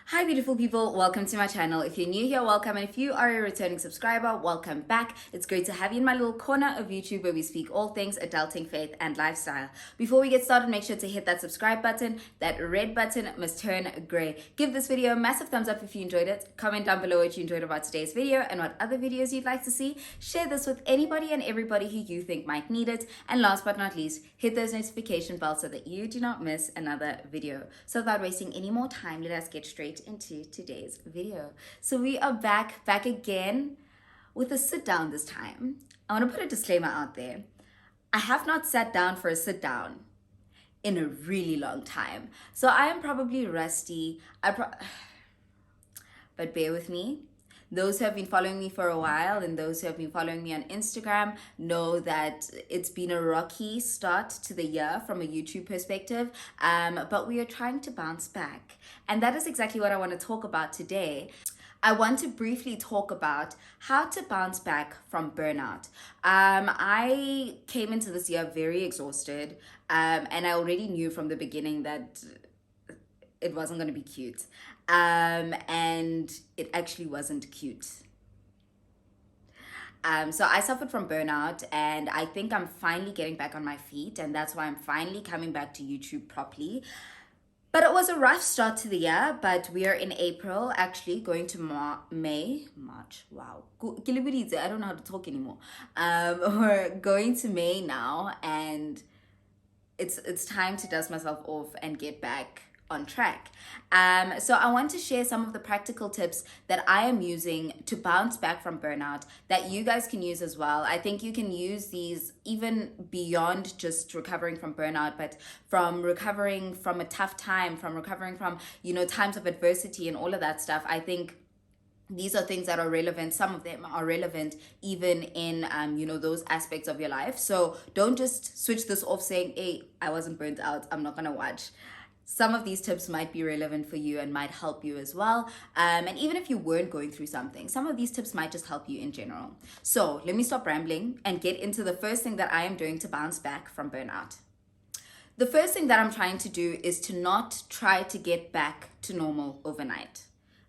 Hi beautiful people, welcome to my channel. If you're new here, welcome, and if you are a returning subscriber, welcome back. It's great to have you in my little corner of YouTube where we speak all things adulting, faith, and lifestyle. Before we get started, make sure to hit that subscribe button. That red button must turn gray. Give this video a massive thumbs up if you enjoyed it. Comment down below what you enjoyed about today's video and what other videos you'd like to see. Share this with anybody and everybody who you think might need it. And last but not least, hit those notification bells so that you do not miss another video. So without wasting any more time, let us get straight into today's video. So we are back again with a sit down this time. I want to put a disclaimer out there. I have not sat down for a sit down in a really long time. So I am probably rusty. But bear with me. Those who have been following me for a while and those who have been following me on Instagram know that it's been a rocky start to the year from a YouTube perspective, but we are trying to bounce back. And that is exactly what I want to talk about today. I want to briefly talk about how to bounce back from burnout. I came into this year very exhausted, and I already knew from the beginning that it wasn't going to be cute. And it actually wasn't cute. So I suffered from burnout, and I think I'm finally getting back on my feet, and that's why I'm finally coming back to YouTube properly. But it was a rough start to the year, but we are in April, actually going to March, wow. I don't know how to talk anymore. We're going to May now, and it's time to dust myself off and get back on track. So I want to share some of the practical tips that I am using to bounce back from burnout that you guys can use as well. I think you can use these even beyond just recovering from burnout, but from recovering from a tough time, from recovering from, times of adversity and all of that stuff. I think these are things that are relevant. Some of them are relevant even in, those aspects of your life. So don't just switch this off saying, hey, I wasn't burnt out, I'm not going to watch. Some of these tips might be relevant for you and might help you as well. And even if you weren't going through something, some of these tips might just help you in general. So let me stop rambling and get into the first thing that I am doing to bounce back from burnout. The first thing that I'm trying to do is to not try to get back to normal overnight.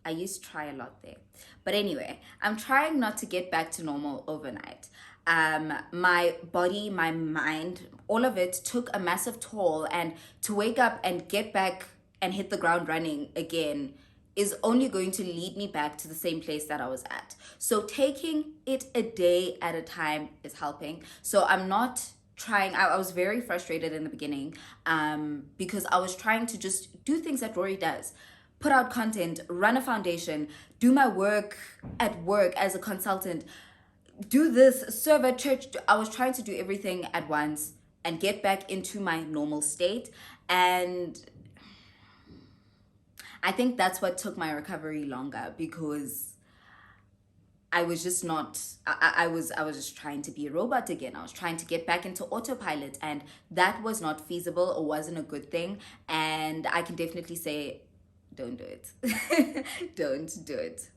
I used try a lot there. But anyway, I'm trying not to get back to normal overnight. My body, my mind, all of it took a massive toll, and to wake up and get back and hit the ground running again is only going to lead me back to the same place that I was at. So taking it a day at a time is helping. So I'm not trying, I was very frustrated in the beginning because I was trying to just do things that Rori does. Put out content, run a foundation, do my work at work as a consultant, do this, serve at church. I was trying to do everything at once and get back into my normal state. And I think that's what took my recovery longer, because I was just not, I was just trying to be a robot again. I was trying to get back into autopilot, and that was not feasible or wasn't a good thing. And I can definitely say, don't do it. Don't do it.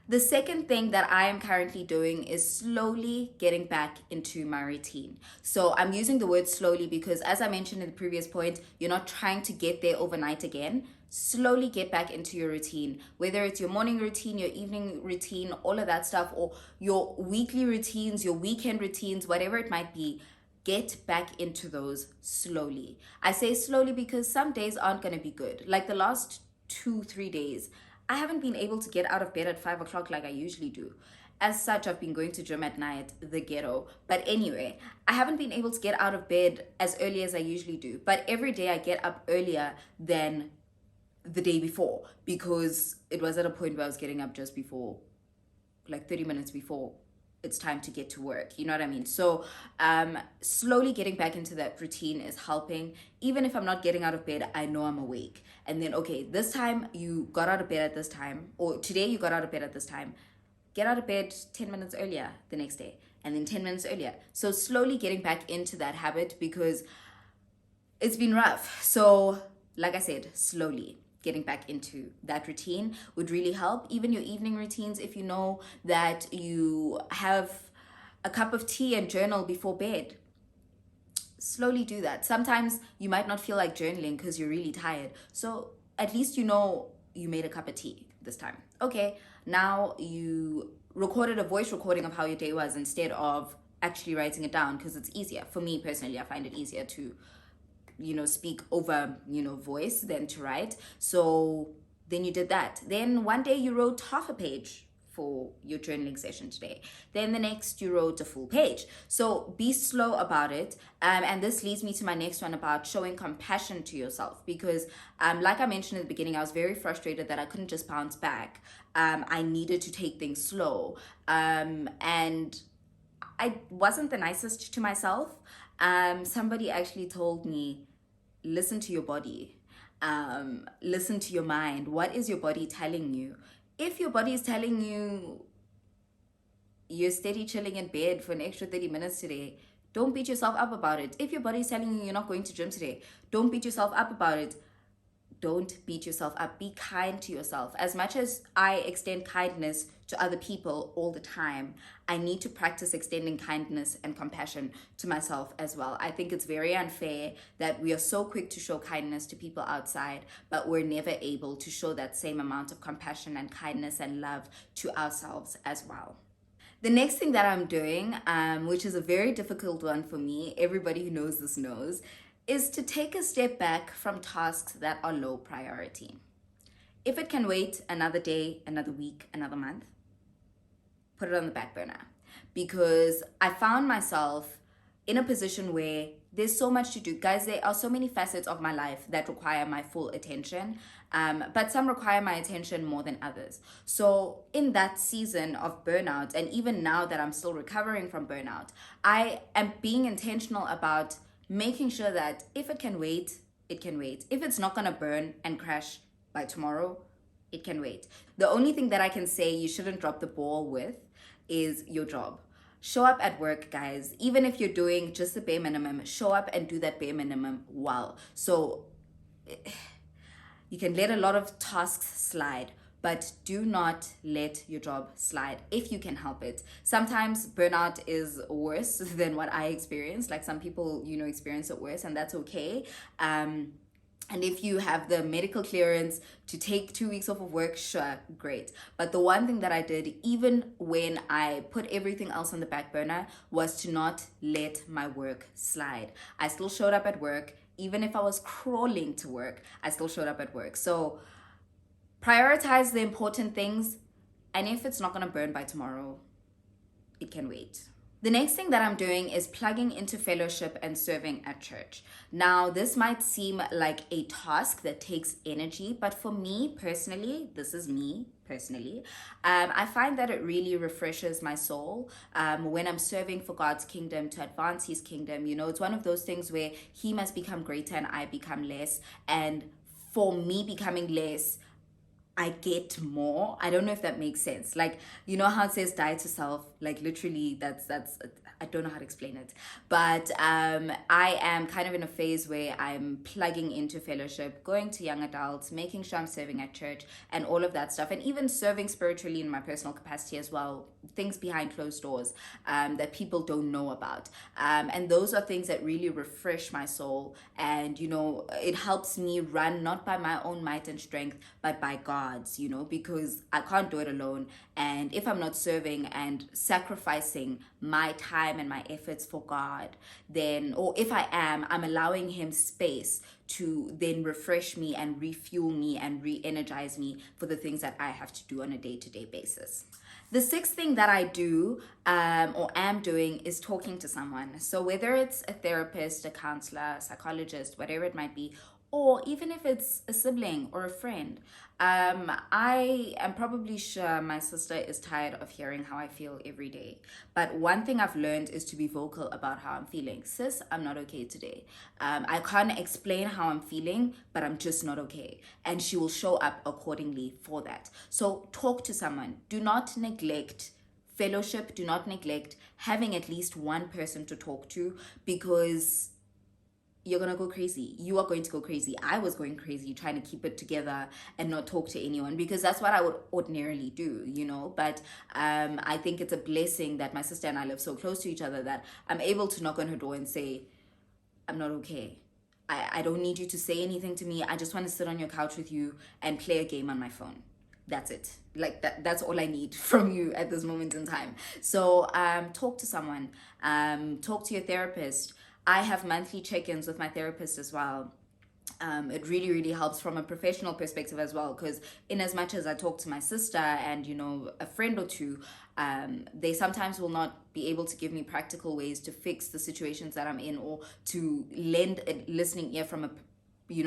The second thing that I am currently doing is slowly getting back into my routine. So I'm using the word slowly because, as I mentioned in the previous point, you're not trying to get there overnight again. Slowly get back into your routine, whether it's your morning routine, your evening routine, all of that stuff, or your weekly routines, your weekend routines, whatever it might be. Get back into those slowly. I say slowly because some days aren't going to be good. Like the last 2-3 days, I haven't been able to get out of bed at 5 o'clock like I usually do. As such, I've been going to gym at night, the ghetto. But anyway, I haven't been able to get out of bed as early as I usually do. But every day I get up earlier than the day before, because it was at a point where I was getting up just before, like 30 minutes before it's time to get to work. You know what I mean? So slowly getting back into that routine is helping. Even if I'm not getting out of bed, I know I'm awake. And then, okay, this time you got out of bed at this time, or today you got out of bed at this time. Get out of bed 10 minutes earlier the next day, and then 10 minutes earlier. So slowly getting back into that habit, because it's been rough. So like I said, slowly getting back into that routine would really help. Even your evening routines, if you know that you have a cup of tea and journal before bed, slowly do that. Sometimes you might not feel like journaling because you're really tired. So at least you know you made a cup of tea this time. Okay, now you recorded a voice recording of how your day was instead of actually writing it down, because it's easier. For me personally, I find it easier to, speak over, voice than to write. So then you did that. Then one day you wrote half a page for your journaling session today. Then the next you wrote a full page. So be slow about it. And this leads me to my next one about showing compassion to yourself, because like I mentioned at the beginning, I was very frustrated that I couldn't just bounce back. I needed to take things slow. And I wasn't the nicest to myself. Somebody actually told me, listen to your body, listen to your mind. What is your body telling you? If your body is telling you you're steady chilling in bed for an extra 30 minutes today, don't beat yourself up about it. If your body is telling you you're not going to gym today, don't beat yourself up about it. Don't beat yourself up. Be kind to yourself. As much as I extend kindness to other people all the time, I need to practice extending kindness and compassion to myself as well. I think it's very unfair that we are so quick to show kindness to people outside, but we're never able to show that same amount of compassion and kindness and love to ourselves as well. The next thing that I'm doing, which is a very difficult one for me, everybody who knows this knows, is to take a step back from tasks that are low priority. If it can wait another day, another week, another month, put it on the back burner. Because I found myself in a position where there's so much to do. Guys, there are so many facets of my life that require my full attention, but some require my attention more than others. So in that season of burnout, and even now that I'm still recovering from burnout, I am being intentional about making sure that if it can wait, it can wait. If it's not going to burn and crash by tomorrow, it can wait. The only thing that I can say you shouldn't drop the ball with is your job. Show up at work, guys. Even if you're doing just the bare minimum, show up and do that bare minimum well. So you can let a lot of tasks slide, but do not let your job slide if you can help it. Sometimes burnout is worse than what I experienced. Like some people, experience it worse, and that's okay. And if you have the medical clearance to take 2 weeks off of work, sure, great. But the one thing that I did, even when I put everything else on the back burner, was to not let my work slide. I still showed up at work. Even if I was crawling to work, I still showed up at work. So prioritize the important things, and if it's not going to burn by tomorrow, it can wait. The next thing that I'm doing is plugging into fellowship and serving at church. Now, this might seem like a task that takes energy, but for me personally, this is me personally, I find that it really refreshes my soul when I'm serving for God's kingdom, to advance his kingdom. It's one of those things where he must become greater and I become less. And for me becoming less, I get more. I don't know if that makes sense. Like, how it says die to self, like literally that's I don't know how to explain it. But I am kind of in a phase where I'm plugging into fellowship, going to young adults, making sure I'm serving at church and all of that stuff, and even serving spiritually in my personal capacity as well, things behind closed doors that people don't know about. And those are things that really refresh my soul. And, it helps me run not by my own might and strength, but by God's, because I can't do it alone. And if I'm not serving and sacrificing my time and my efforts for God, then, or if I am, I'm allowing him space to then refresh me and refuel me and re-energize me for the things that I have to do on a day-to-day basis. The sixth thing that I do or am doing is talking to someone. So whether it's a therapist, a counselor, psychologist, whatever it might be, or even if it's a sibling or a friend, I am probably sure my sister is tired of hearing how I feel every day. But one thing I've learned is to be vocal about how I'm feeling. Sis, I'm not okay today. I can't explain how I'm feeling, but I'm just not okay. And she will show up accordingly for that. So talk to someone. Do not neglect fellowship. Do not neglect having at least one person to talk to, because you're going to go crazy. You are going to go crazy. I was going crazy trying to keep it together and not talk to anyone, because that's what I would ordinarily do, But I think it's a blessing that my sister and I live so close to each other that I'm able to knock on her door and say, I'm not okay. I don't need you to say anything to me. I just want to sit on your couch with you and play a game on my phone. That's it. Like that's all I need from you at this moment in time. So talk to someone. Talk to your therapist. I have monthly check-ins with my therapist as well. It really really helps from a professional perspective as well, because in as much as I talk to my sister and a friend or two, they sometimes will not be able to give me practical ways to fix the situations that I'm in, or to lend a listening ear from a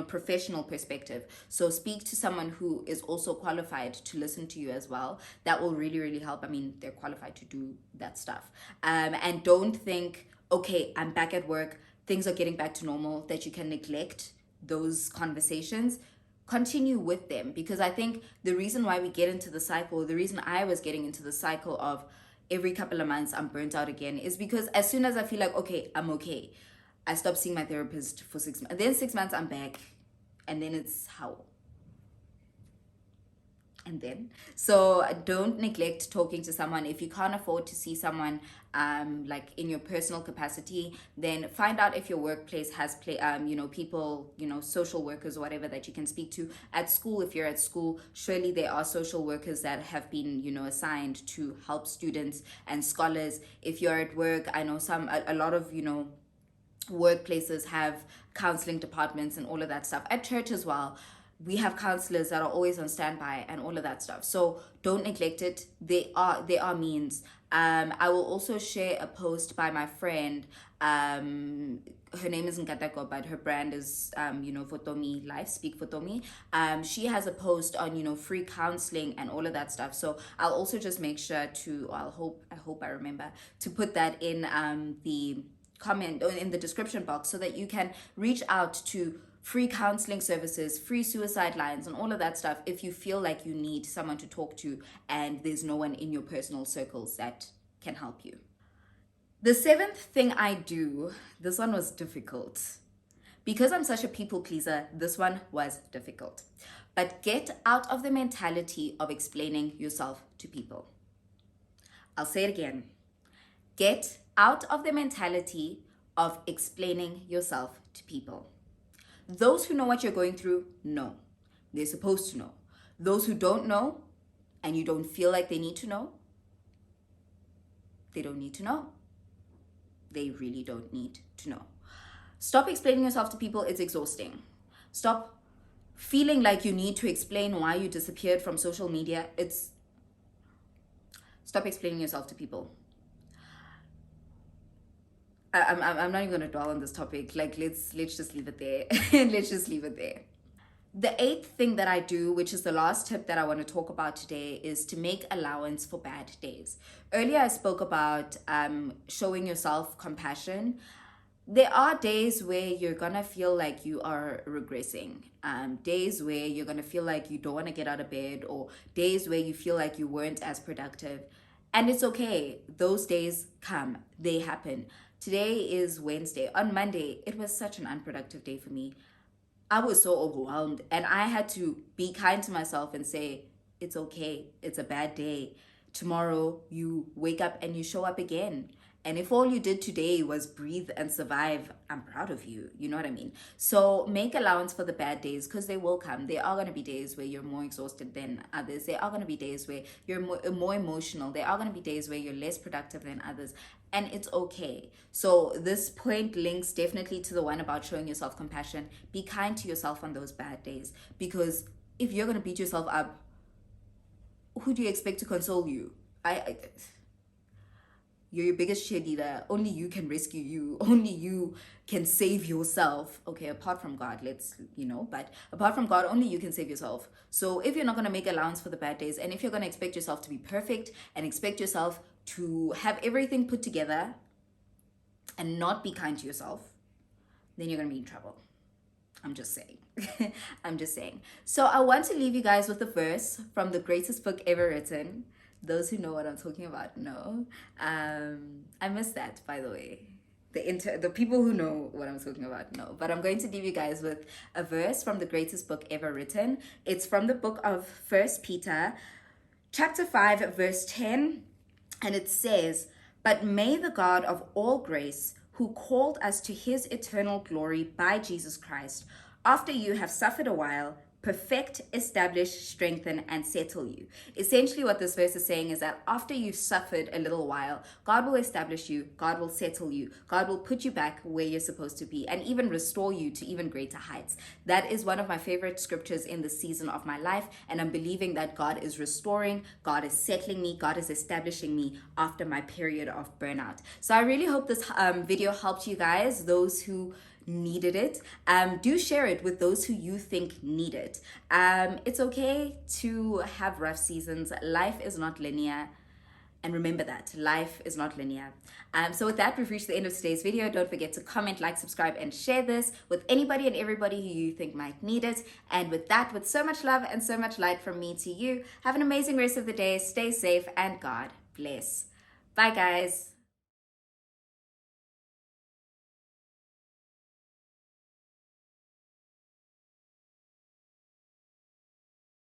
professional perspective. So speak to someone who is also qualified to listen to you as well. That will really really help. I mean, they're qualified to do that stuff. And don't think, okay, I'm back at work, things are getting back to normal, that you can neglect those conversations. Continue with them, because I think the reason why we get into the cycle, the reason I was getting into the cycle of every couple of months I'm burnt out again, is because as soon as I feel like, okay, I'm okay, I stop seeing my therapist for 6 months. Then 6 months I'm back, and then it's how. And then, so don't neglect talking to someone. If you can't afford to see someone like in your personal capacity, then find out if your workplace has people, social workers or whatever that you can speak to. At school, if you're at school, surely there are social workers that have been assigned to help students and scholars. If you're at work, I know a lot of workplaces have counseling departments and all of that stuff. At church as well, we have counselors that are always on standby and all of that stuff. So don't neglect it. There are means. I will also share a post by my friend. Her name is Nkatako, but her brand is Fotomi Life, Speak Fotomi. She has a post on free counseling and all of that stuff. So I'll also just make sure to, I hope I remember to put that in the comment or in the description box, so that you can reach out to free counseling services, free suicide lines, and all of that stuff if you feel like you need someone to talk to and there's no one in your personal circles that can help you. The seventh thing I do, this one was difficult. Because I'm such a people pleaser, this one was difficult. But get out of the mentality of explaining yourself to people. I'll say it again. Get out of the mentality of explaining yourself to people. Those who know what you're going through, know. They're supposed to know. Those who don't know, and you don't feel like they need to know, they don't need to know. They really don't need to know. Stop explaining yourself to people. It's exhausting. Stop feeling like you need to explain why you disappeared from social media. Stop explaining yourself to people. I'm not even going to dwell on this topic. Like, let's just leave it there. Let's just leave it there. The eighth thing that I do, which is the last tip that I want to talk about today, is to make allowance for bad days. Earlier, I spoke about showing yourself compassion. There are days where you're going to feel like you are regressing. Days where you're going to feel like you don't want to get out of bed, or days where you feel like you weren't as productive. And it's okay. Those days come. They happen. Today is Wednesday. On Monday, it was such an unproductive day for me. I was so overwhelmed, and I had to be kind to myself and say, it's okay. It's a bad day. Tomorrow you wake up and you show up again. And if all you did today was breathe and survive, I'm proud of you. You know what I mean? So make allowance for the bad days, because they will come. There are going to be days where you're more exhausted than others. There are going to be days where you're more emotional. There are going to be days where you're less productive than others. And it's okay. So this point links definitely to the one about showing yourself compassion. Be kind to yourself on those bad days, because if you're going to beat yourself up, who do you expect to console you? You're your biggest cheerleader. Only you can rescue you. Only you can save yourself. Okay, apart from God, but apart from God, only you can save yourself. So if you're not going to make allowance for the bad days, and if you're going to expect yourself to be perfect and expect yourself to have everything put together and not be kind to yourself, then you're going to be in trouble. I'm just saying. I'm just saying. So I want to leave you guys with a verse from the greatest book ever written. Those who know what I'm talking about know. I missed that, by the way. The people who know what I'm talking about know. But I'm going to leave you guys with a verse from the greatest book ever written. It's from the book of 1 Peter, chapter 5, verse 10. And it says, "But may the God of all grace, who called us to his eternal glory by Jesus Christ, after you have suffered a while, perfect, establish, strengthen, and settle you. Essentially, what this verse is saying is that after you've suffered a little while, God will establish you, God will settle you, God will put you back where you're supposed to be, and even restore you to even greater heights. That is one of my favorite scriptures in the season of my life, and I'm believing that God is restoring, God is settling me, God is establishing me after my period of burnout. So I really hope this video helped you guys, those who needed it. Do share it with those who you think need it. It's okay to have rough seasons. Life is not linear. And remember that life is not linear. So with that, we've reached the end of today's video. Don't forget to comment, like, subscribe, and share this with anybody and everybody who you think might need it. And with that, with so much love and so much light from me to you, have an amazing rest of the day. Stay safe and God bless. Bye, guys.